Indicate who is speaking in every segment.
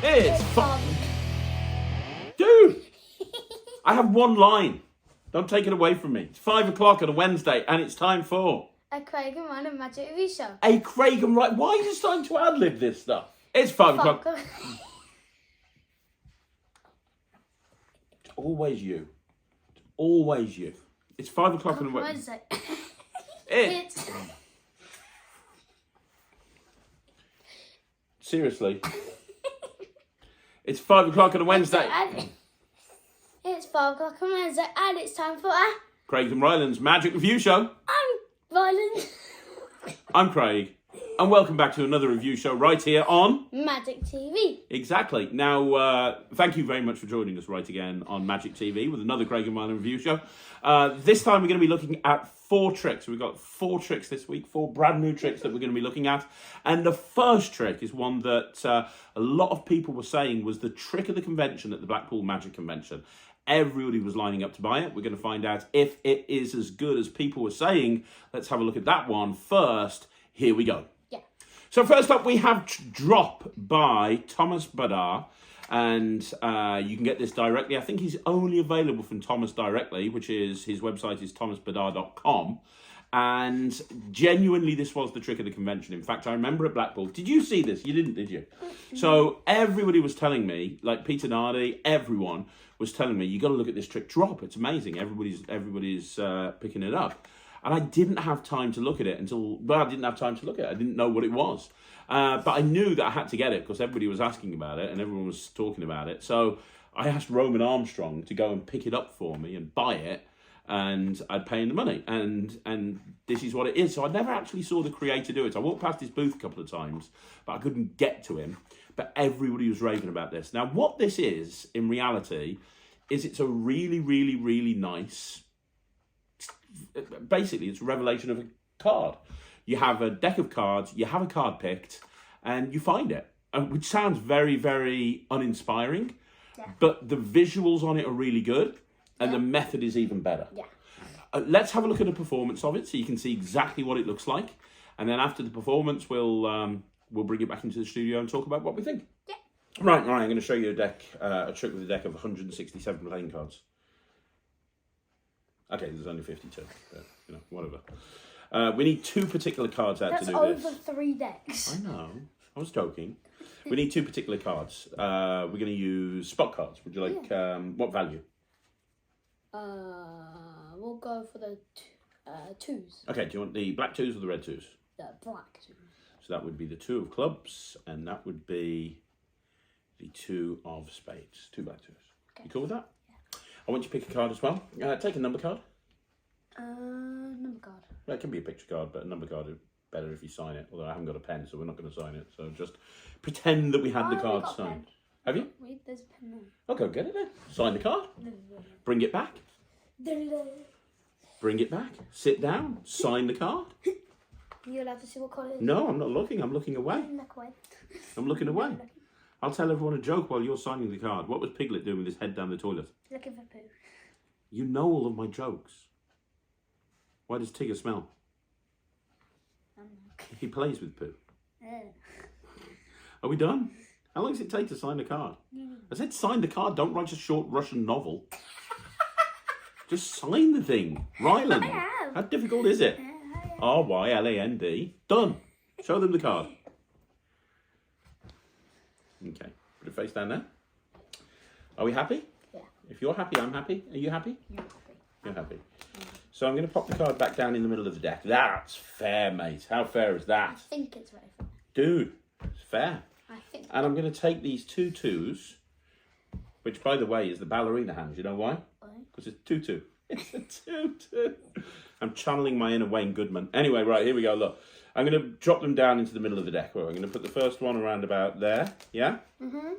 Speaker 1: It's Dude! I have one line. Don't take it away from me. It's 5 o'clock on a Wednesday and it's time for...
Speaker 2: A Craig and Ryland Magic Review Show.
Speaker 1: A Craig and Ryland... Why are you starting to ad-lib this stuff? It's 5 o'clock. It's always you. It's always you. It's 5 o'clock on a Wednesday. It's... Seriously. It's 5 o'clock on a Wednesday.
Speaker 2: It's 5 o'clock on Wednesday and it's time for a...
Speaker 1: Craig and Ryland's Magic Review Show.
Speaker 2: I'm Ryland.
Speaker 1: I'm Craig. And welcome back to another review show right here on...
Speaker 2: Magic TV.
Speaker 1: Exactly. Now, thank you very much for joining us right again on Magic TV with another Craig and Ryland review show. This time we're going to be looking at 4 tricks. We've got 4 tricks this week, 4 brand new tricks that we're going to be looking at. And the first trick is one that a lot of people were saying was the trick of the convention at the Blackpool Magic Convention. Everybody was lining up to buy it. We're going to find out if it is as good as people were saying. Let's have a look at that one first. Here we go. So first up, we have Drop by Thomas Badar, and you can get this directly. I think he's only available from Thomas directly, which is, his website is thomasbadar.com, and genuinely this was the trick of the convention. In fact, I remember at Blackpool, did you see this? You didn't, did you? So everybody was telling me, like Peter Nardi, everyone was telling me, you got to look at this trick Drop. It's amazing. Everybody's picking it up. And I didn't have time to look at it until, well, I didn't have time to look at it. I didn't know what it was. But I knew that I had to get it because everybody was asking about it and everyone was talking about it. So I asked Roman Armstrong to go and pick it up for me and buy it. And I'd pay him the money. And this is what it is. So I never actually saw the creator do it. I walked past his booth a couple of times, but I couldn't get to him. But everybody was raving about this. Now, what this is, in reality, is it's a really, really, really nice... Basically, it's a revelation of a card. You have a deck of cards, you have a card picked, and you find it, which sounds very, very uninspiring, but the visuals on it are really good, and the method is even better. Let's have a look at a performance of it so you can see exactly what it looks like, and then after the performance, we'll bring it back into the studio and talk about what we think. Right, I'm going to show you a trick with a deck of 167 playing cards. Okay, there's only 52, but, you know, whatever. We need 2 particular cards out to do this.
Speaker 2: That's over 3 decks.
Speaker 1: I know. I was joking. We need 2 particular cards. We're going to use spot cards. Would you like, what value?
Speaker 2: We'll go for the 2s.
Speaker 1: Okay, do you want the black 2s or the red 2s?
Speaker 2: The black 2s.
Speaker 1: So that would be the 2 of clubs, and that would be the 2 of spades. 2 black 2s. Okay. You cool with that? I want you to pick a card as well. Take a number card.
Speaker 2: Number card.
Speaker 1: Well, it can be a picture card, but a number card is better if you sign it. Although I haven't got a pen, so we're not going to sign it. So just pretend that we had the card signed. Have you?
Speaker 2: Wait, there's a pen there.
Speaker 1: Oh, go get it then. Sign the card. Bring it back. Bring it back. Sit down. Sign the card.
Speaker 2: You're allowed to see what card it is?
Speaker 1: No, I'm not looking. I'm looking away.
Speaker 2: Look away.
Speaker 1: I'm looking away. I'll tell everyone a joke while you're signing the card. What was Piglet doing with his head down the toilet?
Speaker 2: Looking for poo.
Speaker 1: You know all of my jokes. Why does Tigger smell? He plays with poo. Are we done? How long does it take to sign the card? I said sign the card, don't write a short Russian novel. Just sign the thing. Ryland. How difficult is it? R-Y-L-A-N-D. Done. Show them the card. Okay, put it face down there. Are we happy?
Speaker 2: Yeah.
Speaker 1: If you're happy, I'm happy. Are you happy?
Speaker 2: You're happy.
Speaker 1: You're happy. So I'm going to pop the card back down in the middle of the deck. That's fair, mate. How fair is that?
Speaker 2: I think it's very fair.
Speaker 1: Dude, it's fair.
Speaker 2: I think.
Speaker 1: And I'm going to take these 2 2s, which, by the way, is the ballerina hand. You know why?
Speaker 2: Why?
Speaker 1: Because it's 2-2. It's a 2-2. I'm channeling my inner Wayne Goodman. Anyway, right, here we go. Look. I'm going to drop them down into the middle of the deck. Well, I'm going to put the first one around about there. Yeah? Mm-hmm.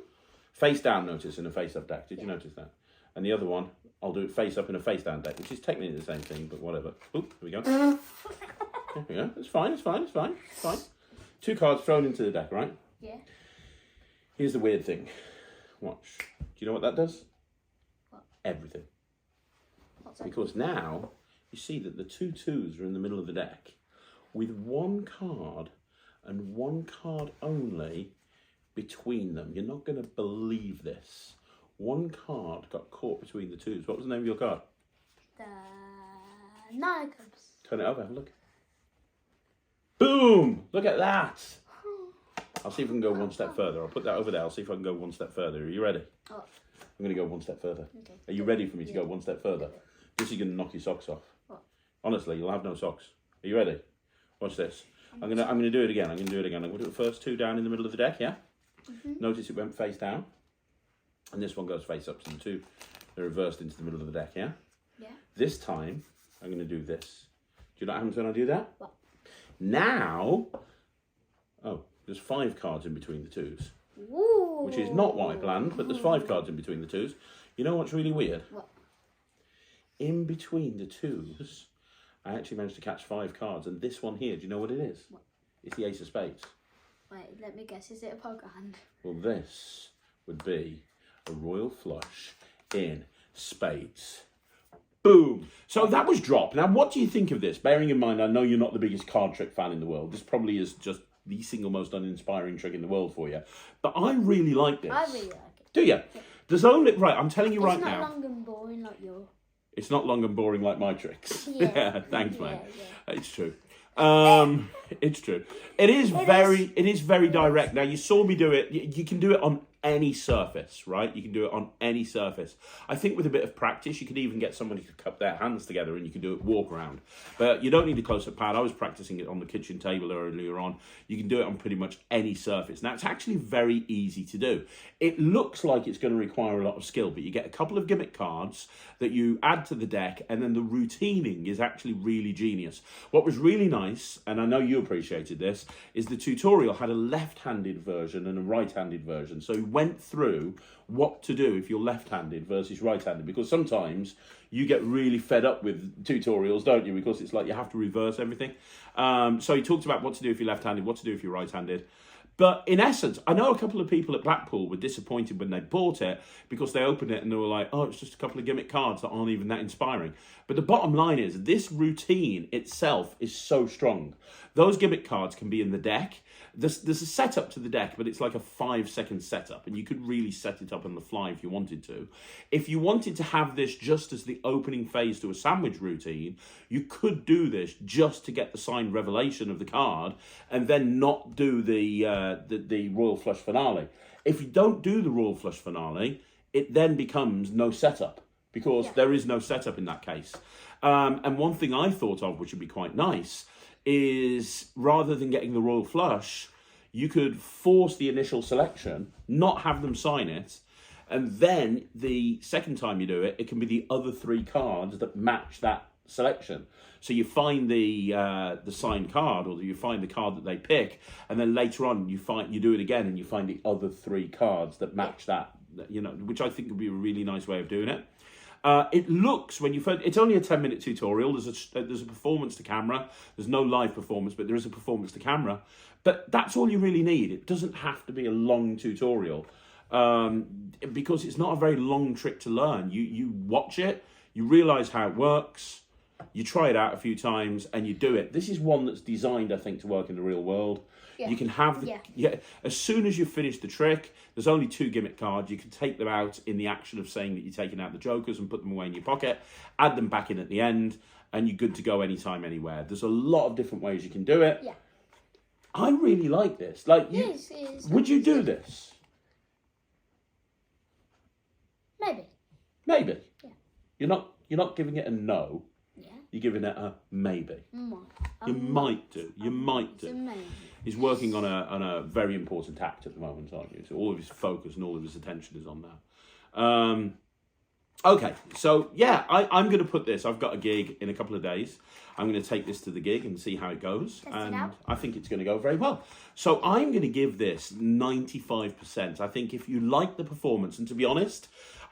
Speaker 1: Face down, notice, in a face-up deck. Did you notice that? And the other one, I'll do it face-up in a face-down deck, which is technically the same thing, but whatever. Oop, here we go. There we go. It's fine, it's fine, it's fine. It's fine. 2 cards thrown into the deck, right?
Speaker 2: Yeah.
Speaker 1: Here's the weird thing. Watch. Do you know what that does?
Speaker 2: What?
Speaker 1: Everything.
Speaker 2: What's that?
Speaker 1: Because now, you see that the 2 2s are in the middle of the deck. With 1 card and 1 card only between them. You're not going to believe this. One card got caught between the twos. What was the name of your card?
Speaker 2: The Nine of Cups.
Speaker 1: Turn it over, have a look. Boom! Look at that. I'll see if I can go one step further. I'll put that over there. I'll see if I can go one step further. Are you ready?
Speaker 2: Oh.
Speaker 1: I'm going to go one step further.
Speaker 2: Okay.
Speaker 1: Are you ready for me to go one step further? This is going to knock your socks off.
Speaker 2: What?
Speaker 1: Honestly, you'll have no socks. Are you ready? Watch this. I'm gonna do it again. I'm going to do it again. I'm going to do the first two down in the middle of the deck, yeah? Notice it went face down. And this one goes face up. So the two, they're reversed into the middle of the deck, yeah?
Speaker 2: Yeah.
Speaker 1: This time, I'm going to do this. Do you know what happens when I do that?
Speaker 2: What?
Speaker 1: Now, there's 5 cards in between the twos.
Speaker 2: Ooh.
Speaker 1: Which is not what I planned, but there's 5 cards in between the twos. You know what's really weird?
Speaker 2: What?
Speaker 1: In between the twos, I actually managed to catch 5 cards, and this one here, do you know what it is?
Speaker 2: What?
Speaker 1: It's the Ace of Spades.
Speaker 2: Wait, let me guess. Is it a poker hand?
Speaker 1: Well, this would be a royal flush in spades. Boom! So that was dropped. Now, what do you think of this? Bearing in mind, I know you're not the biggest card trick fan in the world. This probably is just the single most uninspiring trick in the world for you. But I really like this.
Speaker 2: I really like it.
Speaker 1: Do you?
Speaker 2: Yeah.
Speaker 1: There's only... Right, I'm telling you right
Speaker 2: It's
Speaker 1: now.
Speaker 2: not long and boring like your...
Speaker 1: It's not long and boring like my tricks.
Speaker 2: Yeah.
Speaker 1: Thanks, man.
Speaker 2: Yeah.
Speaker 1: It's true. It's true. It is very direct. Now, you saw me do it. You can do it on any surface, right? You can do it on any surface. I think with a bit of practice, you could even get somebody to cup their hands together and you can do it walk around. But you don't need a close-up pad. I was practicing it on the kitchen table earlier on. You can do it on pretty much any surface. Now, it's actually very easy to do. It looks like it's going to require a lot of skill, but you get a couple of gimmick cards that you add to the deck, and then the routining is actually really genius. What was really nice, and I know you appreciated this, is the tutorial had a left-handed version and a right-handed version. So you went through what to do if you're left-handed versus right-handed, because sometimes you get really fed up with tutorials, don't you? Because it's like you have to reverse everything. So he talked about what to do if you're left-handed, what to do if you're right-handed. But in essence, I know a couple of people at Blackpool were disappointed when they bought it because they opened it and they were like, oh, it's just a couple of gimmick cards that aren't even that inspiring. But the bottom line is this routine itself is so strong. Those gimmick cards can be in the deck. There's a setup to the deck, but it's like a 5-second setup, and you could really set it up on the fly if you wanted to. If you wanted to have this just as the opening phase to a sandwich routine, you could do this just to get the signed revelation of the card, and then not do the Royal Flush finale. If you don't do the Royal Flush finale, it then becomes no setup, because there is no setup in that case. And one thing I thought of, which would be quite nice, is rather than getting the Royal Flush, you could force the initial selection, not have them sign it, and then the second time you do it, it can be the other 3 cards that match that selection. So you find the signed card, or you find the card that they pick, and then later on you do it again and you find the other 3 cards that match that, you know, which I think would be a really nice way of doing it. It looks, when you first, it's only a 10-minute tutorial. There's a performance to camera. There's no live performance, but there is a performance to camera. But that's all you really need. It doesn't have to be a long tutorial, because it's not a very long trick to learn. You watch it, you realise how it works, you try it out a few times, and you do it. This is one that's designed, I think, to work in the real world. Yeah. You can have as soon as you finish the trick, there's only 2 gimmick cards. You can take them out in the action of saying that you're taking out the jokers and put them away in your pocket, add them back in at the end, and you're good to go anytime, anywhere. There's a lot of different ways you can do it. Yeah. I really like this. Like, would you do this?
Speaker 2: Maybe.
Speaker 1: Maybe.
Speaker 2: Yeah.
Speaker 1: You're not giving it a no.
Speaker 2: Yeah.
Speaker 1: You're giving it a maybe. You might do. You might do.
Speaker 2: Maybe.
Speaker 1: He's working on a very important act at the moment, aren't you? So all of his focus and all of his attention is on that. Okay, so yeah, I'm going to put this. I've got a gig in a couple of days. I'm going to take this to the gig and see how it goes. And I think it's going to go very well. So I'm going to give this 95%. I think if you like the performance, and to be honest,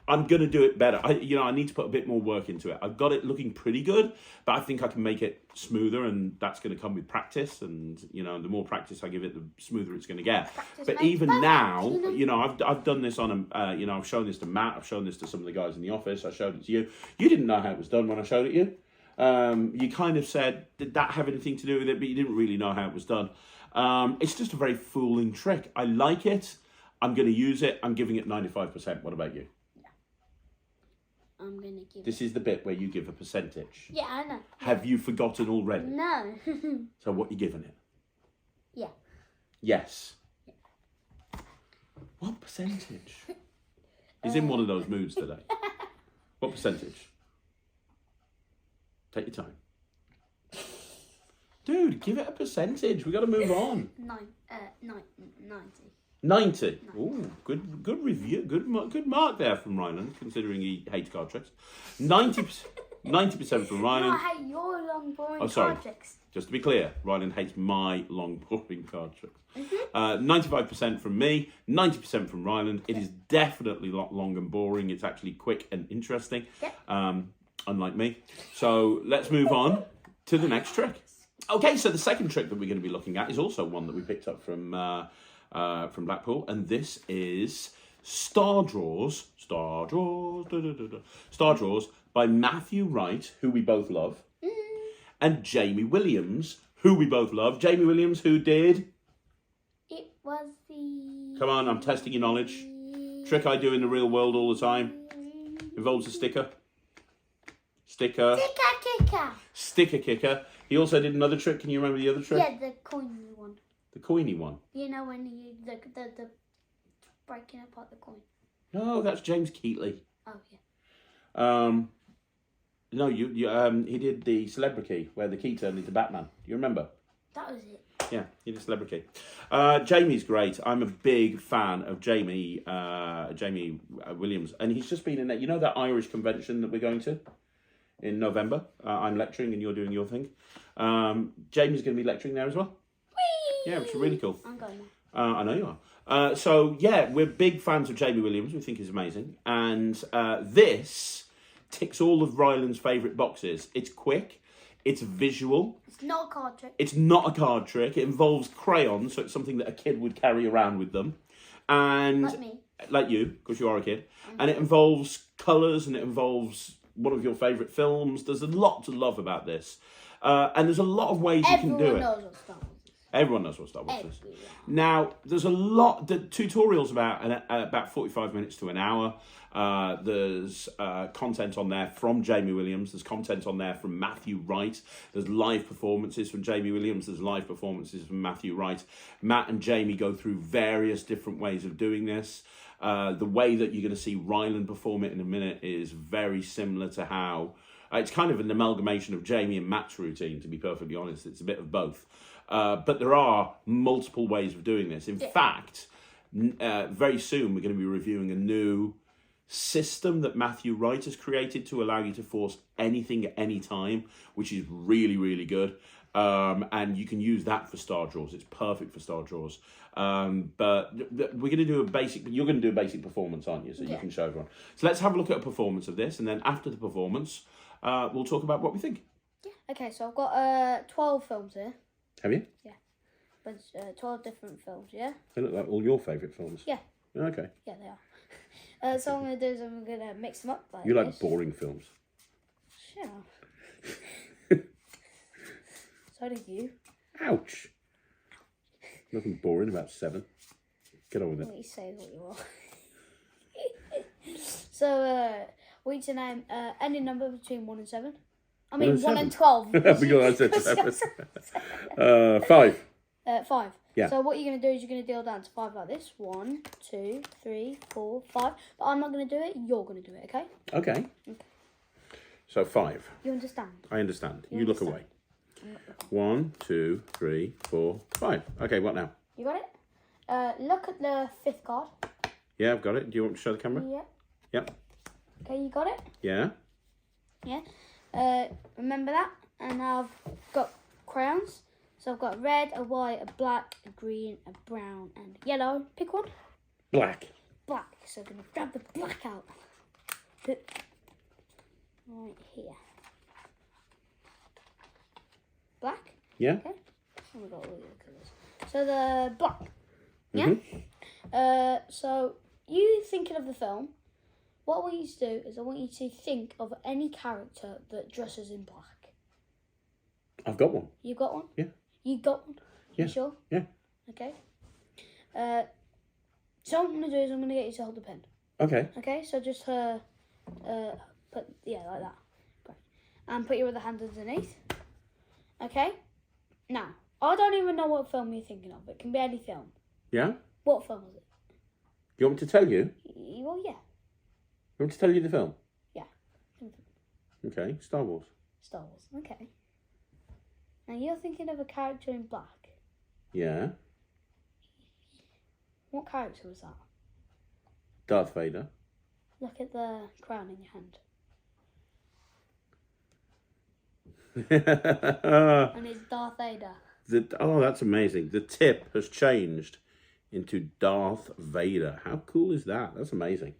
Speaker 1: I'm going to do it better. I need to put a bit more work into it. I've got it looking pretty good, but I think I can make it smoother, and that's going to come with practice. And, the more practice I give it, the smoother it's going to get. But even now, I've done this on I've shown this to Matt. I've shown this to some of the guys in the office. I showed it to you. You didn't know how it was done when I showed it you. You kind of said, did that have anything to do with it? But you didn't really know how it was done. It's just a very fooling trick. I like it. I'm going to use it. I'm giving it 95%. What about you?
Speaker 2: I'm going to give
Speaker 1: This is the bit where you give a percentage.
Speaker 2: Yeah, I know.
Speaker 1: Have you forgotten already?
Speaker 2: No.
Speaker 1: So what are you giving it?
Speaker 2: Yeah.
Speaker 1: Yes. What percentage? He's in one of those moods today. What percentage? Take your time. Dude, give it a percentage. We've got to move on.
Speaker 2: 90.
Speaker 1: 90. Ooh, good review. Good mark there from Ryland, considering he hates card tricks. 90% from Ryland.
Speaker 2: No, I hate your long, boring
Speaker 1: sorry.
Speaker 2: card tricks.
Speaker 1: Just to be clear, Ryland hates my long, boring card tricks. 95% from me, 90% from Ryland. It is definitely not long and boring. It's actually quick and interesting, unlike me. So let's move on to the next trick. Okay, so the second trick that we're going to be looking at is also one that we picked up from Blackpool, and this is Star Draws by Matthew Wright, who we both love, and Jamie Williams, who we both love. Jamie Williams, who did...
Speaker 2: It was the...
Speaker 1: Come on, I'm testing your knowledge. Trick I do in the real world all the time. Involves a sticker. Sticker kicker. He also did another trick. Can you remember the other trick?
Speaker 2: Yeah, the coiny one.
Speaker 1: The coiny one.
Speaker 2: You know when you the breaking apart the coin.
Speaker 1: No, that's James Keatley.
Speaker 2: Oh yeah.
Speaker 1: No, he did the celebrity where the key turned into Batman. Do you remember?
Speaker 2: That was it.
Speaker 1: Yeah, he did celebrity. Jamie's great. I'm a big fan of Jamie Williams, and he's just been in that. You know that Irish convention that we're going to in November. I'm lecturing and you're doing your thing. Jamie's going to be lecturing there as well.
Speaker 2: Whee!
Speaker 1: Yeah, which is really cool.
Speaker 2: I'm going now.
Speaker 1: I know you are. So yeah, we're big fans of Jamie Williams. We think he's amazing, and this ticks all of Ryland's favourite boxes. It's quick, it's visual.
Speaker 2: It's not a card trick.
Speaker 1: It's not a card trick. It involves crayons, so it's something that a kid would carry around with them, and
Speaker 2: Like me.
Speaker 1: like you, because you are a kid. And it involves colours, and it involves one of your favourite films. There's a lot to love about this, and there's a lot of ways you can do it.
Speaker 2: Everyone knows what Star Wars is.
Speaker 1: Everyone knows what Star Wars is.
Speaker 2: Everyone.
Speaker 1: Now, there's a lot. The tutorial's about 45 minutes to an hour. There's content on there from Jamie Williams. There's content on there from Matthew Wright. There's live performances from Jamie Williams. There's live performances from Matthew Wright. Matt and Jamie go through various different ways of doing this. The way that you're going to see Ryland perform it in a minute is very similar to how... it's kind of an amalgamation of Jamie and Matt's routine, to be perfectly honest. It's a bit of both. But there are multiple ways of doing this. In fact, very soon we're going to be reviewing a new system that Matthew Wright has created to allow you to force anything at any time, which is really, really good. And you can use that for Star Draws. It's perfect for Star Draws. But we're going to do a basic... You're going to do a basic performance, aren't you? So you can show everyone. So let's have a look at a performance of this. And then after the performance, we'll talk about what we think.
Speaker 2: Yeah. Okay, so I've got 12 films here.
Speaker 1: Have you?
Speaker 2: Yeah. But 12 different films, yeah?
Speaker 1: They look like all your favourite films.
Speaker 2: Yeah.
Speaker 1: Okay.
Speaker 2: Yeah, they are. So what I'm going to do is I'm going to mix them up like
Speaker 1: You like
Speaker 2: this.
Speaker 1: boring films.
Speaker 2: Shut up. So do you.
Speaker 1: Ouch. Nothing boring about 7. Get on with
Speaker 2: What
Speaker 1: it.
Speaker 2: you say is what you are. So, we need to name any number between 1 and 7. I mean, 1 and 12.
Speaker 1: Because I said 7. 5.
Speaker 2: 5.
Speaker 1: Yeah.
Speaker 2: So what you're going to do is you're going to deal down to 5 like this. 1, 2, 3, 4, 5. But I'm not going to do it. You're going to do it, okay?
Speaker 1: Okay. So 5.
Speaker 2: You understand?
Speaker 1: I understand. You look
Speaker 2: understand.
Speaker 1: away. 1, 2, 3, 4, 5. Okay, what now?
Speaker 2: You got it? Look at the 5th card.
Speaker 1: Yeah, I've got it. Do you want to show the camera?
Speaker 2: Yeah.
Speaker 1: Yep.
Speaker 2: Okay, you got it?
Speaker 1: Yeah.
Speaker 2: Yeah. Remember that? And I've got crayons. So I've got a red, a white, a black, a green, a brown, and a yellow. Pick one.
Speaker 1: Black.
Speaker 2: Black. So I'm going to grab the black out. Put right here. Black.
Speaker 1: Yeah.
Speaker 2: Okay. Oh, we got all the other colours. So the black. Yeah. So you thinking of the film. What I want you to do is I want you to think of any character that dresses in black.
Speaker 1: I've got one.
Speaker 2: You got one?
Speaker 1: Yeah.
Speaker 2: You got one?
Speaker 1: Yeah.
Speaker 2: You sure?
Speaker 1: Yeah.
Speaker 2: Okay. So what I'm going to do is I'm going to get you to hold the pen.
Speaker 1: Okay.
Speaker 2: Okay, so just like that. Great. And put your other hand underneath. Okay. Now, I don't even know what film you're thinking of. It can be any film.
Speaker 1: Yeah?
Speaker 2: What film is it?
Speaker 1: You want me to tell you?
Speaker 2: Well, yeah.
Speaker 1: You want me to tell you the film?
Speaker 2: Yeah.
Speaker 1: Okay, Star Wars.
Speaker 2: Star Wars. Okay. Now you're thinking of a character in black.
Speaker 1: Yeah.
Speaker 2: What character was that?
Speaker 1: Darth Vader.
Speaker 2: Look at the crown in your hand. And it's Darth Vader.
Speaker 1: That's amazing. The tip has changed into Darth Vader. How cool is that? That's amazing.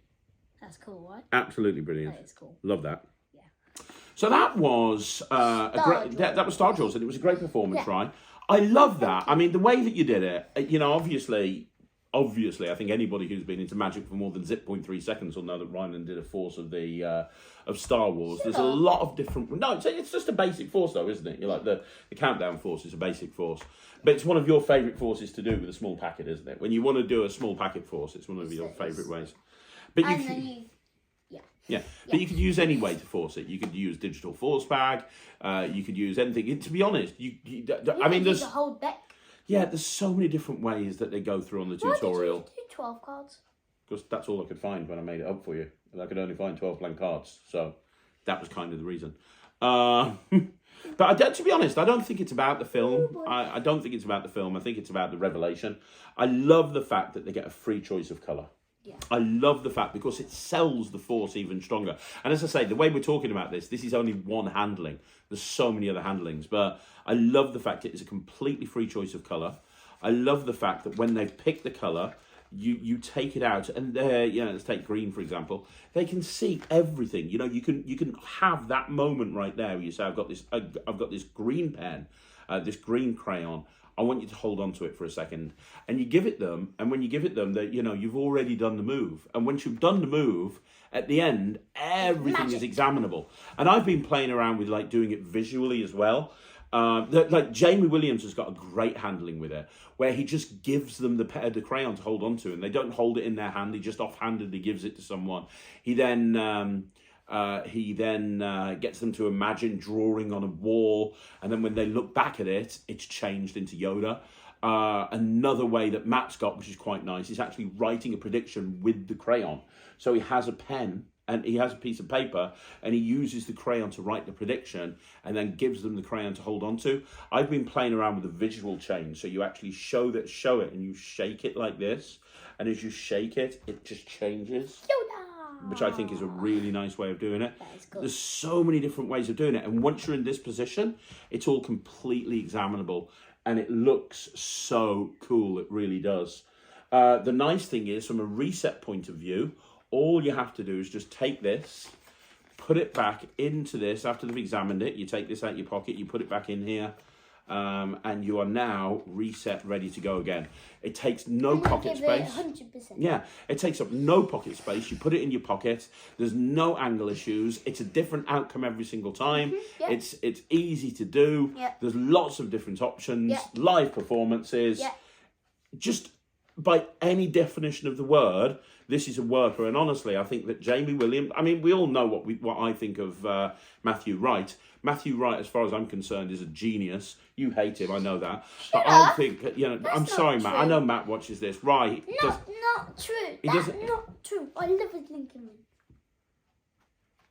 Speaker 2: That's cool, right?
Speaker 1: Absolutely brilliant.
Speaker 2: That is cool.
Speaker 1: Love that.
Speaker 2: Yeah.
Speaker 1: So that was that was Star Wars, and it was a great performance,
Speaker 2: Yeah.
Speaker 1: right? I love that. I mean, the way that you did it, obviously, I think anybody who's been into Magic for more than 0.3 seconds will know that Ryland did a force of the of Star Wars. There's a lot of different. No, it's just a basic force, though, isn't it? You're like the countdown force is a basic force, but it's one of your favourite forces to do with a small packet, isn't it? When you want to do a small packet force, it's one of your favourite ways. But but you could use any way to force it. You could use digital force bag. You could use anything. To be honest, I mean, there's
Speaker 2: a whole deck.
Speaker 1: Yeah, there's so many different ways that they go through on the tutorial.
Speaker 2: Why did you do 12 cards?
Speaker 1: Because that's all I could find when I made it up for you. And I could only find 12 blank cards. So that was kind of the reason. But to be honest, I don't think it's about the film. I don't think it's about the film. I think it's about the revelation. I love the fact that they get a free choice of colour.
Speaker 2: Yeah.
Speaker 1: I love the fact because it sells the force even stronger. And as I say, the way we're talking about this is only one handling. There's so many other handlings. But I love the fact it is a completely free choice of colour. I love the fact that when they've picked the colour, you take it out and let's take green, for example. They can see everything. You can have that moment right there where you say, I've got this green pen, this green crayon. I want you to hold on to it for a second. And you give it them, and when you give it them, you've already done the move. And once you've done the move, at the end, everything is examinable. And I've been playing around with doing it visually as well. Jamie Williams has got a great handling with it, where he just gives them the crayon to hold on to, and they don't hold it in their hand. He just offhandedly gives it to someone. He then gets them to imagine drawing on a wall, and then when they look back at it, it's changed into Yoda. Another way that Matt's got, which is quite nice, is actually writing a prediction with the crayon. So he has a pen and he has a piece of paper and he uses the crayon to write the prediction and then gives them the crayon to hold on to. I've been playing around with the visual change. So you actually show it and you shake it like this. And as you shake it, it just changes.
Speaker 2: Yoda!
Speaker 1: Which I think is a really nice way of doing it.
Speaker 2: That is good.
Speaker 1: There's so many different ways of doing it. And once you're in this position, it's all completely examinable. And it looks so cool. It really does. The nice thing is, from a reset point of view, all you have to do is just take this, put it back into this. After they've examined it, you take this out of your pocket, you put it back in here, and you are now reset, ready to go again. It takes no pocket space.
Speaker 2: 100%.
Speaker 1: Yeah, it takes up no pocket space. You put it in your pocket. There's no angle issues. It's a different outcome every single time.
Speaker 2: Yeah.
Speaker 1: It's easy to do.
Speaker 2: Yeah.
Speaker 1: There's lots of different options.
Speaker 2: Yeah.
Speaker 1: Live performances.
Speaker 2: Yeah.
Speaker 1: Just by any definition of the word, this is a worker. And honestly, I think that Jamie Williams, I mean, we all know what I think of Matthew Wright. Matthew Wright, as far as I'm concerned, is a genius. You hate him, I know that. But I think, I'm sorry, Matt. I know Matt watches this. Right.
Speaker 2: Not true. That's not true. I love his Lincoln ring.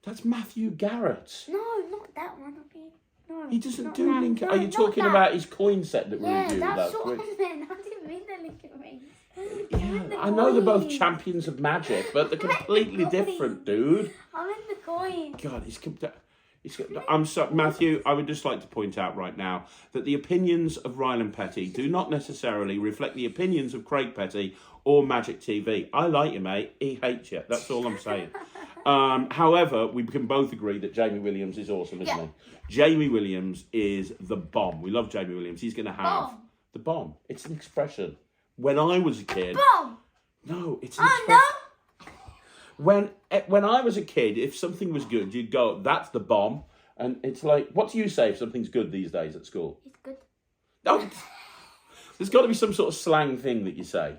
Speaker 1: That's Matthew Garrett.
Speaker 2: No, not that one. Okay. No,
Speaker 1: He doesn't
Speaker 2: not
Speaker 1: do
Speaker 2: that.
Speaker 1: Lincoln.
Speaker 2: No,
Speaker 1: Are you
Speaker 2: not
Speaker 1: talking
Speaker 2: that.
Speaker 1: about his coin set that we
Speaker 2: Yeah,
Speaker 1: reviewed
Speaker 2: that's
Speaker 1: last
Speaker 2: what
Speaker 1: week?
Speaker 2: I meant. I didn't mean the Lincoln rings.
Speaker 1: Yeah, I know they're both champions of magic, but they're completely different, dude.
Speaker 2: I'm in the coin.
Speaker 1: God, I'm sorry, Matthew. I would just like to point out right now that the opinions of Ryland Petty do not necessarily reflect the opinions of Craig Petty or Magic TV. I like you, mate. He hates you. That's all I'm saying. However, we can both agree that Jamie Williams is awesome, isn't he? Jamie Williams is the bomb. We love Jamie Williams. He's going to have the bomb. It's an expression. When I was a kid,
Speaker 2: Bomb.
Speaker 1: no, it's an expression. When I was a kid, if something was good, you'd go, "That's the bomb," and it's like, what do you say if something's good these days at school?
Speaker 2: It's good.
Speaker 1: No, there's got to be some sort of slang thing that you say.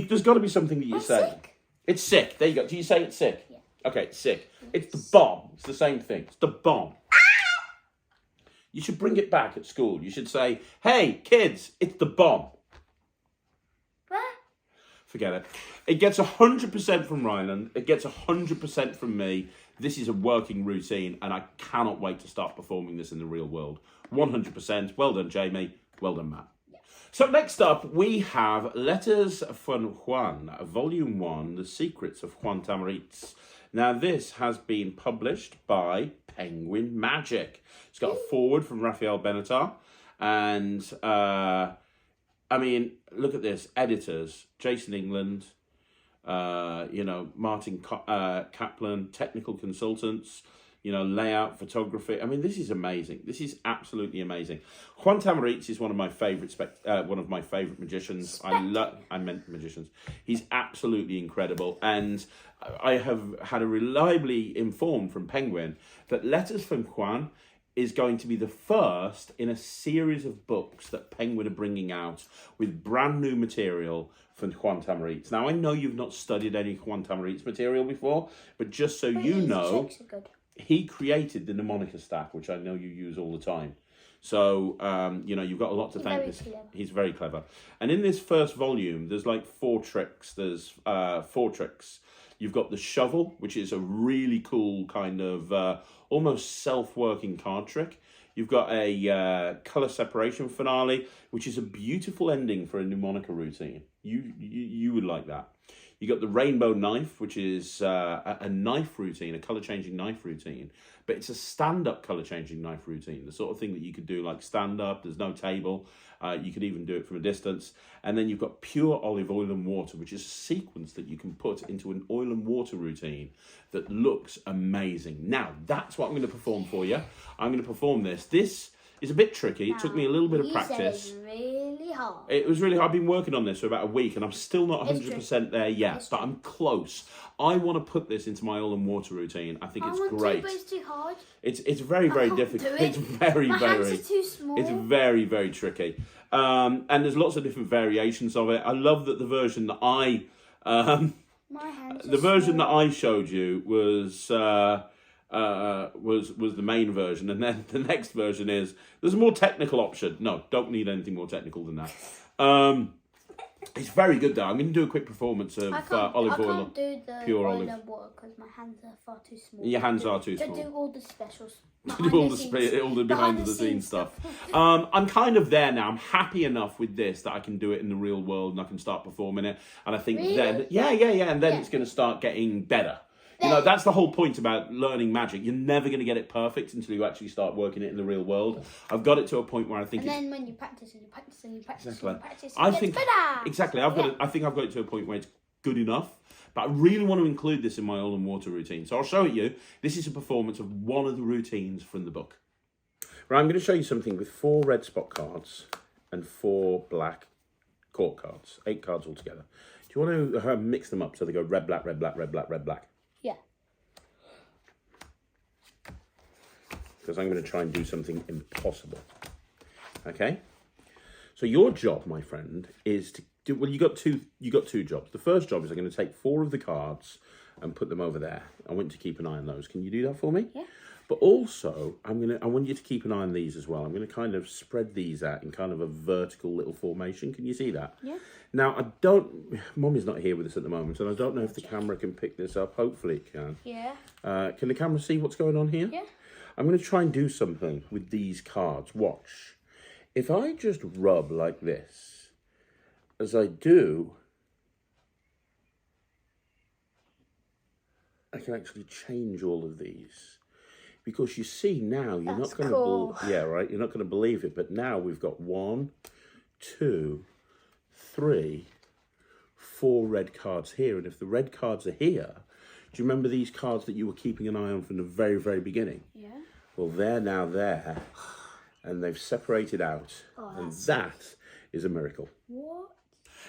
Speaker 1: There's got to be something that you say.
Speaker 2: Sick.
Speaker 1: It's sick. There you go. Do you say it's sick?
Speaker 2: Yeah.
Speaker 1: Okay, it's sick. It's the bomb. It's the same thing. It's the bomb. You should bring it back at school. You should say, hey, kids, it's the bomb.
Speaker 2: What?
Speaker 1: Forget it. It gets 100% from Ryland. It gets 100% from me. This is a working routine, and I cannot wait to start performing this in the real world. 100%. Well done, Jamie. Well done, Matt. Yeah. So next up, we have Letters from Juan, Volume 1, The Secrets of Juan Tamariz. Now, this has been published by Penguin Magic. It's got a foreword from Raphael Benatar. And, I mean, look at this. Editors, Jason England, Martin Kaplan, technical consultants, layout, photography. I mean, this is amazing. This is absolutely amazing. Juan Tamariz is one of my favorite magicians. I meant magicians. He's absolutely incredible, and I have had a reliably informed from Penguin that Letters from Juan is going to be the first in a series of books that Penguin are bringing out with brand new material from Juan Tamariz. Now, I know you've not studied any Juan Tamariz material before, but just so you know, he created the mnemonica stack, which I know you use all the time. So, you've got a lot to thank this. He's very clever. And in this first volume, there's like 4 tricks. There's 4 tricks. You've got the shovel, which is a really cool kind of almost self-working card trick. You've got a colour separation finale, which is a beautiful ending for a mnemonica routine. You would like that. You got the rainbow knife, which is a knife routine, a colour-changing knife routine. But it's a stand-up colour-changing knife routine, the sort of thing that you could do like stand-up. There's no table. You could even do it from a distance. And then you've got pure olive oil and water, which is a sequence that you can put into an oil and water routine that looks amazing. Now, that's what I'm going to perform for you. I'm going to perform this. This is a bit tricky. It took me a little bit of practice.
Speaker 2: Said it's really hard.
Speaker 1: It was really hard. I've been working on this for about a week, and I'm still not 100% there yet, but I'm close. I want to put this into my oil and water routine. I think it's great.
Speaker 2: But it's too hard.
Speaker 1: It's very, very difficult. It's very,
Speaker 2: My
Speaker 1: very.
Speaker 2: hands are too small.
Speaker 1: It's very, very tricky. And there's lots of different variations of it. I love that the version that I that I showed you was the main version, and then the next version there's a more technical option. No, don't need anything more technical than that. It's very good though. I'm going to do a quick performance of olive oil.
Speaker 2: I can't do the
Speaker 1: pure
Speaker 2: oil
Speaker 1: olive.
Speaker 2: and water because my hands are far too small.
Speaker 1: Your hands are too small.
Speaker 2: To do all the specials.
Speaker 1: To do all the behind the scenes stuff. I'm kind of there now. I'm happy enough with this that I can do it in the real world and I can start performing it. And I think then, and then it's going to start getting better. That's the whole point about learning magic. You're never going to get it perfect until you actually start working it in the real world. I've got it to a point where I think
Speaker 2: then when you practice and you practice and you practice
Speaker 1: exactly.
Speaker 2: and you practice, it gets better.
Speaker 1: Exactly. I think I've got it to a point where it's good enough. But I really want to include this in my oil and water routine. So I'll show it you. This is a performance of one of the routines from the book. Right, I'm going to show you something with 4 red spot cards and 4 black court cards. 8 cards altogether. Do you want to mix them up so they go red, black, red, black, red, black, red, black?
Speaker 2: Yeah.
Speaker 1: Because I'm going to try and do something impossible. Okay? So your job, my friend, is to do, well, you got two jobs. The first job is I'm going to take 4 of the cards and put them over there. I want you to keep an eye on those. Can you do that for me? Yeah. But also, I want you to keep an eye on these as well. I'm going to kind of spread these out in kind of a vertical little formation. Can you see that? Yeah. Now, Mommy's not here with us at the moment, and I don't know if the camera can pick this up. Hopefully it can. Yeah. Can the camera see what's going on here? Yeah. I'm going to try and do something with these cards. Watch. If I just rub like this, as I do, I can actually change all of these. Because you see now, you're not going to, you're not going to believe it, but now we've got 1, 2, 3, 4 red cards here. And if the red cards are here, do you remember these cards that you were keeping an eye on from the very, very beginning? Yeah. Well, they're now there, and they've separated out, and that is a miracle. What?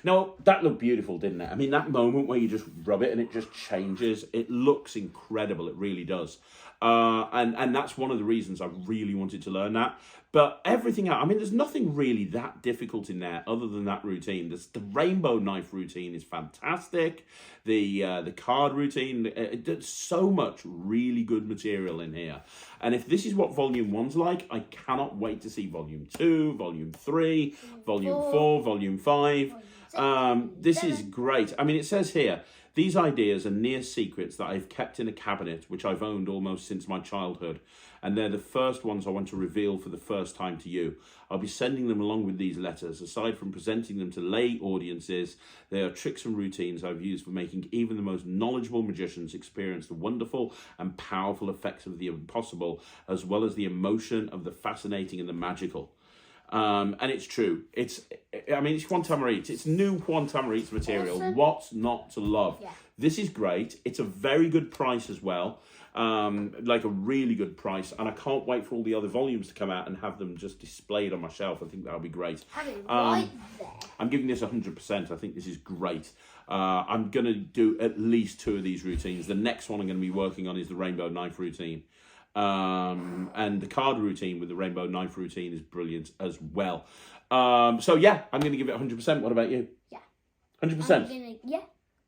Speaker 1: Now, that looked beautiful, didn't it? I mean, that moment where you just rub it and it just changes, it looks incredible, it really does. And that's one of the reasons I really wanted to learn that. But everything else, I mean, there's nothing really that difficult in there other than that routine. The rainbow knife routine is fantastic. The card routine, there's so much really good material in here. And if this is what Volume 1's like, I cannot wait to see Volume 2, Volume 3, Volume 4, Volume 5. This is great. I mean, it says here, these ideas are near secrets that I've kept in a cabinet, which I've owned almost since my childhood. And they're the first ones I want to reveal for the first time to you. I'll be sending them along with these letters. Aside from presenting them to lay audiences, they are tricks and routines I've used for making even the most knowledgeable magicians experience the wonderful and powerful effects of the impossible, as well as the emotion of the fascinating and the magical. And it's true. It's Juan Tamariz. It's new Juan Tamariz material.
Speaker 2: Awesome.
Speaker 1: What's not to love?
Speaker 2: Yeah.
Speaker 1: This is great. It's a very good price as well. Like a really good price. And I can't wait for all the other volumes to come out and have them just displayed on my shelf. I think that'll be great.
Speaker 2: Have it right there.
Speaker 1: I'm giving this 100%. I think this is great. I'm going to do at least 2 of these routines. The next one I'm going to be working on is the rainbow knife routine. And the card routine with the rainbow knife routine is brilliant as well. So yeah, I'm going to give it 100%. What about you?
Speaker 2: Yeah.
Speaker 1: 100%?
Speaker 2: Yeah.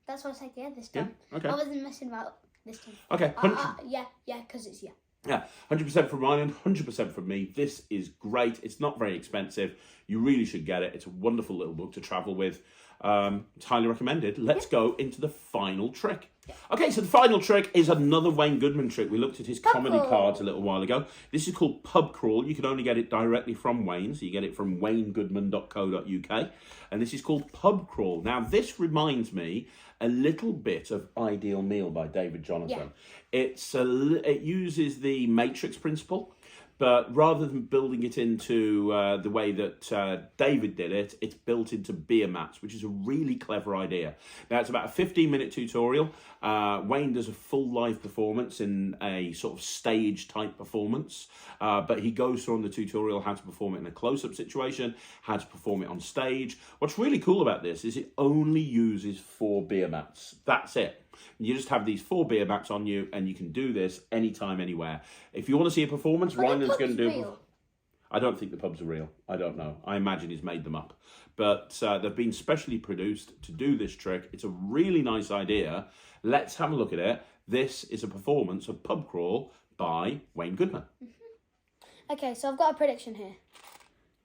Speaker 2: That's what I said, yeah, this time.
Speaker 1: Yeah? Okay.
Speaker 2: I wasn't messing about this time.
Speaker 1: Okay.
Speaker 2: Yeah, because it's, yeah.
Speaker 1: Yeah, 100% from Ryland, 100% from me. This is great. It's not very expensive. You really should get it. It's a wonderful little book to travel with. It's highly recommended. Let's go into the final trick. Okay, so the final trick is another Wayne Goodman trick. We looked at his comedy cards a little while ago. This is called Pub Crawl. You can only get it directly from Wayne, so you get it from waynegoodman.co.uk. And this is called Pub Crawl. Now, this reminds me a little bit of Ideal Meal by David Jonathan. Yeah. It uses the matrix principle, but rather than building it into the way that David did it, it's built into beer mats, which is a really clever idea. Now, it's about a 15-minute tutorial. Wayne does a full live performance in a sort of stage-type performance, but he goes through on the tutorial how to perform it in a close-up situation, how to perform it on stage. What's really cool about this is it only uses 4 beer mats. That's it. You just have these 4 beer mats on you, and you can do this anytime, anywhere. If you want to see a performance, Ryland's going to do.
Speaker 2: Real?
Speaker 1: I don't think the pubs are real. I don't know. I imagine he's made them up. But they've been specially produced to do this trick. It's a really nice idea. Let's have a look at it. This is a performance of Pub Crawl by Wayne Goodman.
Speaker 2: Mm-hmm. Okay, so I've got a prediction here.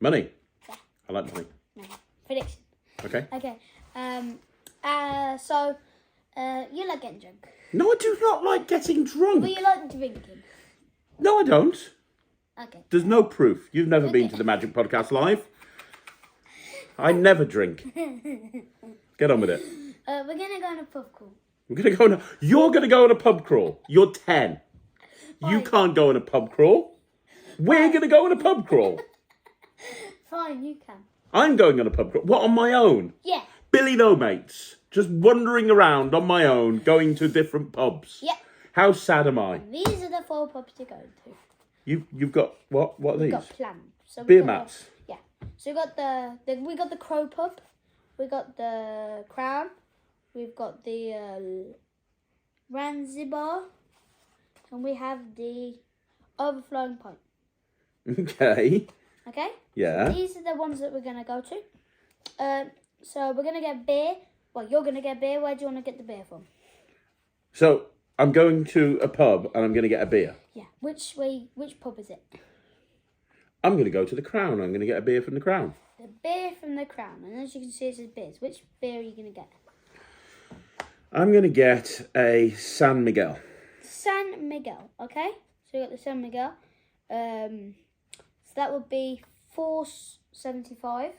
Speaker 1: Money.
Speaker 2: Yeah.
Speaker 1: I like money.
Speaker 2: No. Prediction.
Speaker 1: Okay.
Speaker 2: Okay. So you like getting drunk.
Speaker 1: No, I do not like getting drunk.
Speaker 2: But you like drinking.
Speaker 1: No, I don't.
Speaker 2: Okay.
Speaker 1: There's no proof. You've never been to the Magic Podcast Live. I never drink. Get on with it.
Speaker 2: We're gonna go on a pub crawl.
Speaker 1: You're gonna go on a pub crawl. You're 10.
Speaker 2: Fine.
Speaker 1: You can't go on a pub crawl. We're gonna go on a pub crawl.
Speaker 2: Fine, you can.
Speaker 1: I'm going on a pub crawl. What, on my own?
Speaker 2: Yeah.
Speaker 1: Billy no mates. Just wandering around on my own, going to different pubs.
Speaker 2: Yeah.
Speaker 1: How sad am I?
Speaker 2: These are the 4 pubs to go to.
Speaker 1: You've got what? What are these?
Speaker 2: We've got planned. So
Speaker 1: beer mats.
Speaker 2: Yeah. So we got the Crow pub. We got the Crown. We've got the Ranzibar, and we have the Overflowing Pint.
Speaker 1: Okay.
Speaker 2: Okay.
Speaker 1: Yeah.
Speaker 2: So these are the ones that we're gonna go to. So we're gonna get beer. Well, you're gonna get beer. Where do you want to get the beer from?
Speaker 1: So I'm going to a pub and I'm going to get a beer.
Speaker 2: Yeah. Which way? Which pub is it?
Speaker 1: I'm going to go to the Crown. I'm going to get a beer from the Crown.
Speaker 2: The beer from the Crown, and as you can see, it says beers. Which beer are you gonna get?
Speaker 1: I'm going to get a San Miguel.
Speaker 2: San Miguel. Okay. So we got the San Miguel. So that would be $4.75.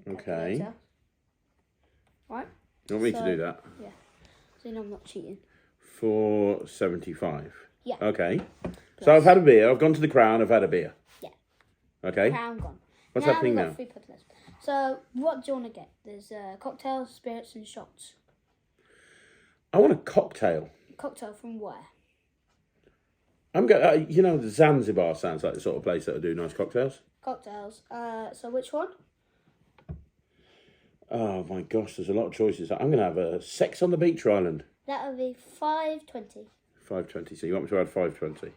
Speaker 1: Okay.
Speaker 2: Right.
Speaker 1: You want me to do that?
Speaker 2: Yeah. So you know I'm not cheating.
Speaker 1: $4.75.
Speaker 2: Yeah.
Speaker 1: Okay. So I've had a beer. I've gone to the Crown. I've had a beer.
Speaker 2: Yeah.
Speaker 1: Okay.
Speaker 2: Crown gone.
Speaker 1: What's happening
Speaker 2: we've
Speaker 1: now?
Speaker 2: got 3 pubs left. So what do you want to get? There's cocktails, spirits, and shots.
Speaker 1: I want a cocktail.
Speaker 2: Cocktail from where?
Speaker 1: I'm going. The Zanzibar sounds like the sort of place that'll do nice cocktails.
Speaker 2: Cocktails. So which one?
Speaker 1: Oh my gosh, there's a lot of choices. I'm going to have a Sex on the Beach Ryland.
Speaker 2: That would be $5.20.
Speaker 1: 5.20. So you want me to add 5.20?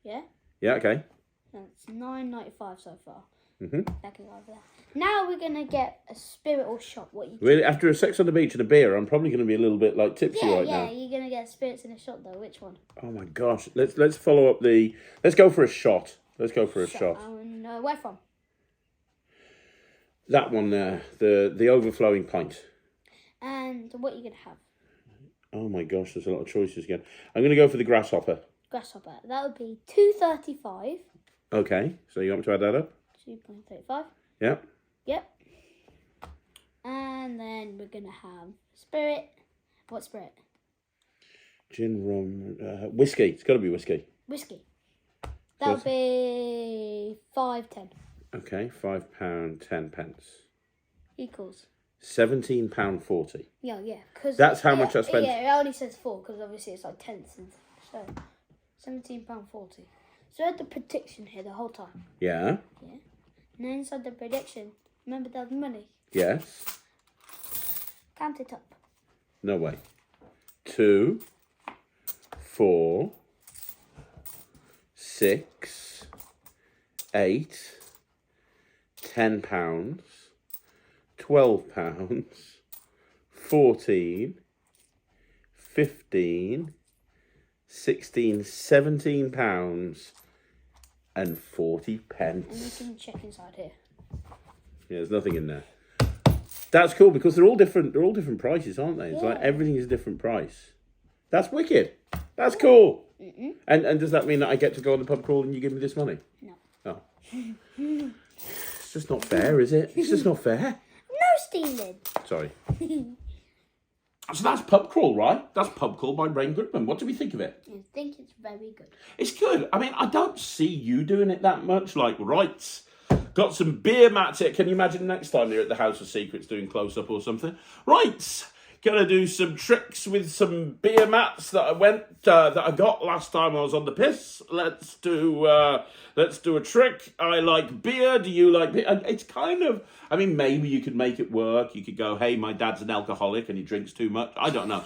Speaker 2: Yeah.
Speaker 1: Yeah. Okay.
Speaker 2: That's $9.95 so far.
Speaker 1: Mhm.
Speaker 2: That can go over there. Now we're gonna get a spirit or shot. What you?
Speaker 1: Really, after a sex on the beach and a beer, I'm probably going to be a little bit like tipsy right
Speaker 2: Yeah.
Speaker 1: now.
Speaker 2: You're gonna get spirits in a shot though. Which one?
Speaker 1: Oh my gosh. Let's follow up the. Let's go for a shot. Let's go for a shot.
Speaker 2: Where from?
Speaker 1: That one there, the overflowing pint.
Speaker 2: And what are you gonna have?
Speaker 1: Oh my gosh, there's a lot of choices again. I'm going to go for the grasshopper.
Speaker 2: Grasshopper. That would be $2.35.
Speaker 1: Okay, so you want me to add that up?
Speaker 2: 2.35.
Speaker 1: Yeah.
Speaker 2: Yep. And then we're gonna have spirit. What spirit?
Speaker 1: Gin, rum, whiskey. It's got to be whiskey.
Speaker 2: Whiskey. That would be $5.10.
Speaker 1: Okay, £5, 10 pence.
Speaker 2: Equals.
Speaker 1: £17.40.
Speaker 2: Yeah. Cause
Speaker 1: That's how much I spent.
Speaker 2: Yeah, it only says 4 because obviously it's like tenths and so £17.40. So I had the prediction here the whole time.
Speaker 1: Yeah.
Speaker 2: Yeah. And then inside the prediction, remember that money.
Speaker 1: Yes.
Speaker 2: Count it up.
Speaker 1: No way. 2, 4, 6, 8, £10, £12, 14, 15, 16, £17 and 40 pence.
Speaker 2: And you can check inside here.
Speaker 1: Yeah, there's nothing in there. That's cool because they're all different. They're all different prices, aren't they? It's like everything is a different price. That's wicked. That's cool.
Speaker 2: Mm-mm.
Speaker 1: And does that mean that I get to go on the pub crawl and you give me this money?
Speaker 2: No.
Speaker 1: Oh. It's just not fair, is it? It's just not fair.
Speaker 2: No stealing.
Speaker 1: Sorry. So that's pub crawl, right? That's pub crawl by Ray Goodman. What do we think of it?
Speaker 2: I think it's very good.
Speaker 1: It's good. I mean, I don't see you doing it that much. Like, Wright got some beer mats here. Can you imagine next time they're at the House of Secrets doing close-up or something? Right. Gonna do some tricks with some beer mats that I got last time I was on the piss. Let's do a trick. I like beer. Do you like beer? And it's kind of, I mean, maybe you could make it work. You could go, hey, my dad's an alcoholic and he drinks too much. I don't know.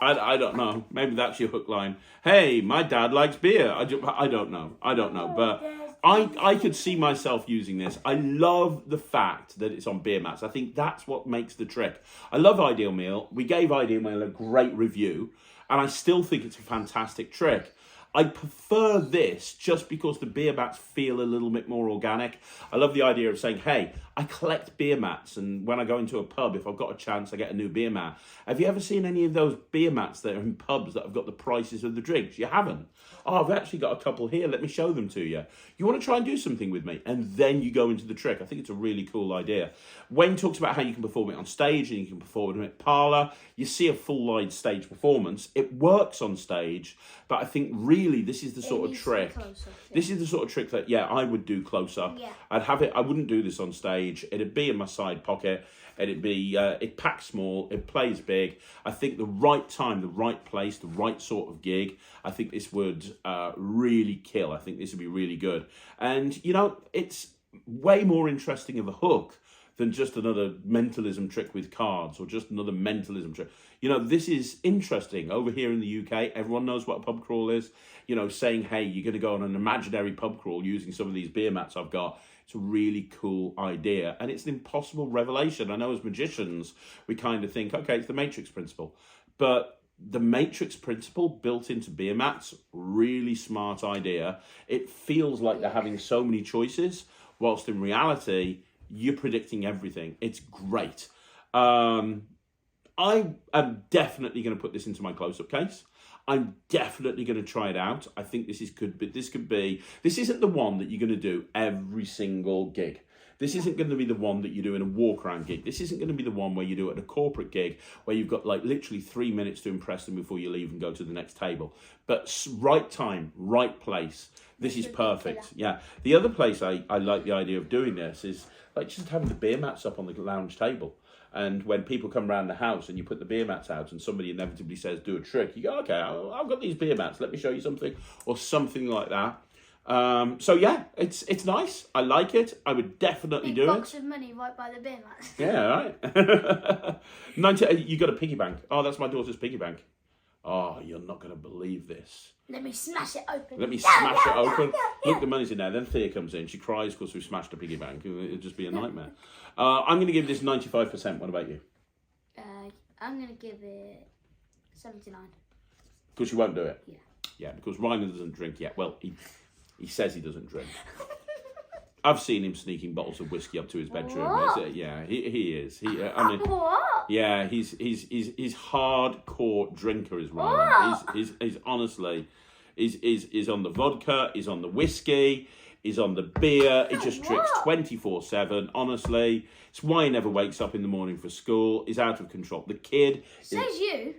Speaker 1: I don't know. Maybe that's your hook line. Hey, my dad likes beer. I don't know. But I could see myself using this. I love the fact that it's on beer mats. I think that's what makes the trick. I love Ideal Meal. We gave Ideal Meal a great review, and I still think it's a fantastic trick. I prefer this just because the beer mats feel a little bit more organic. I love the idea of saying, hey, I collect beer mats, and when I go into a pub, if I've got a chance, I get a new beer mat. Have you ever seen any of those beer mats that are in pubs that have got the prices of the drinks? You haven't? Oh, I've actually got a couple here. Let me show them to you. You want to try and do something with me? And then you go into the trick. I think it's a really cool idea. Wayne talks about how you can perform it on stage and you can perform it at parlour. You see a full-line stage performance. It works on stage, but I think really this is the sort of trick. This is the sort of trick that, I would do close up.
Speaker 2: Yeah.
Speaker 1: I'd have it. I wouldn't do this on stage. It'd be in my side pocket. It'd be, it packs small, it plays big. I think the right time, the right place, the right sort of gig, I think this would really kill. I think this would be really good. And, it's way more interesting of a hook than just another mentalism trick with cards or just another mentalism trick. This is interesting. Over here in the UK, everyone knows what a pub crawl is. Saying, hey, you're going to go on an imaginary pub crawl using some of these beer mats I've got. It's a really cool idea. And it's an impossible revelation. I know as magicians, we kind of think, okay, it's the Matrix principle. But the Matrix principle built into beer mats, really smart idea. It feels like they're having so many choices, whilst in reality, you're predicting everything. It's great. I am definitely going to put this into my close-up case. I'm definitely going to try it out. I think this isn't the one that you're going to do every single gig. This isn't going to be the one that you do in a walk-around gig. This isn't going to be the one where you do it at a corporate gig where you've got like literally 3 minutes to impress them before you leave and go to the next table. But right time, right place. This is perfect. Yeah. The other place I like the idea of doing this is like just having the beer mats up on the lounge table. And when people come around the house and you put the beer mats out and somebody inevitably says, do a trick, you go, okay, I've got these beer mats, let me show you something, or something like that. It's nice. I like it. I would definitely do it.
Speaker 2: Box of money right by the beer mats.
Speaker 1: Yeah, right. You got a piggy bank. Oh, that's my daughter's piggy bank. Oh, you're not going to believe this.
Speaker 2: Let me smash it open.
Speaker 1: Let me smash it open. Look, the money's in there. Then Thea comes in. She cries because we smashed a piggy bank. It'd just be a nightmare. I'm going to give this 95%. What about you?
Speaker 2: I'm going to give it 79.
Speaker 1: Because you won't do it?
Speaker 2: Yeah.
Speaker 1: Yeah, because Ryland doesn't drink yet. Well, he says he doesn't drink. I've seen him sneaking bottles of whiskey up to his bedroom.
Speaker 2: What?
Speaker 1: Yeah, he is. I mean,
Speaker 2: What?
Speaker 1: yeah, he's hardcore drinker is Ryland. He's honestly, he's on the vodka, he's on the whiskey, he's on the beer. He just drinks 24/7. Honestly, it's why he never wakes up in the morning for school. He's out of control. The kid
Speaker 2: Says you.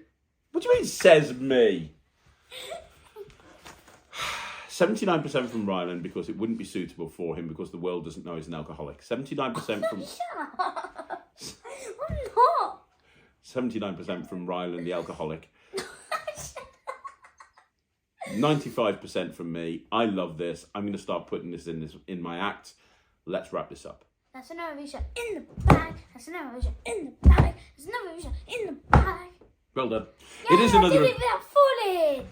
Speaker 1: What do you mean? Says me. 79% from Ryland because it wouldn't be suitable for him because the world doesn't know he's an alcoholic. 79% from...
Speaker 2: Shut up. I'm not.
Speaker 1: 79% from Ryland, the alcoholic. 95% from me. I love this. I'm going to start putting this in my act. Let's wrap this up.
Speaker 2: That's another vision in the bag. That's another vision in the bag. That's another vision in the bag.
Speaker 1: Well done.
Speaker 2: Yeah,
Speaker 1: It is another...
Speaker 2: I did it without falling.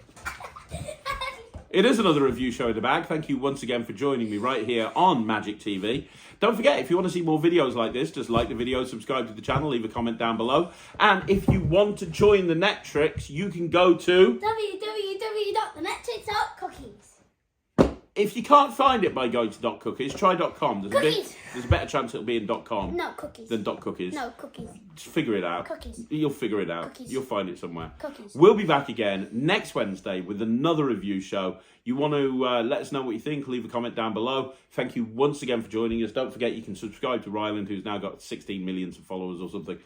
Speaker 1: It is another review show in the bag. Thank you once again for joining me right here on Magic TV. Don't forget, if you want to see more videos like this, just like the video, subscribe to the channel, leave a comment down below. And if you want to join the Nettrix, you can go to...
Speaker 2: www.thenetrix.cookies.
Speaker 1: If you can't find it by going to .cookies, try .com.
Speaker 2: Cookies.
Speaker 1: There's a better chance it'll be in .com
Speaker 2: No, cookies.
Speaker 1: than .cookies.
Speaker 2: No, cookies.
Speaker 1: Just figure it out.
Speaker 2: Cookies.
Speaker 1: You'll figure it out.
Speaker 2: Cookies.
Speaker 1: You'll find it somewhere.
Speaker 2: Cookies.
Speaker 1: We'll be back again next Wednesday with another review show. You want to let us know what you think, leave a comment down below. Thank you once again for joining us. Don't forget you can subscribe to Ryland, who's now got 16 million followers or something.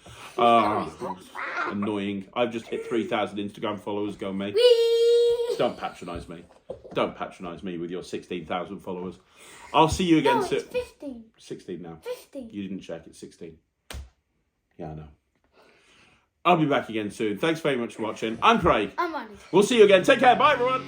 Speaker 1: Annoying. I've just hit 3,000 Instagram followers. Go me.
Speaker 2: Whee!
Speaker 1: Don't patronise me. Don't patronise me with your 16,000 followers. I'll see you again
Speaker 2: No,
Speaker 1: soon.
Speaker 2: it's 15.
Speaker 1: 16 now.
Speaker 2: 15.
Speaker 1: You didn't check. It's 16. Yeah, I know. I'll be back again soon. Thanks very much for watching. I'm Craig.
Speaker 2: I'm on it.
Speaker 1: We'll see you again. Take care. Bye, everyone.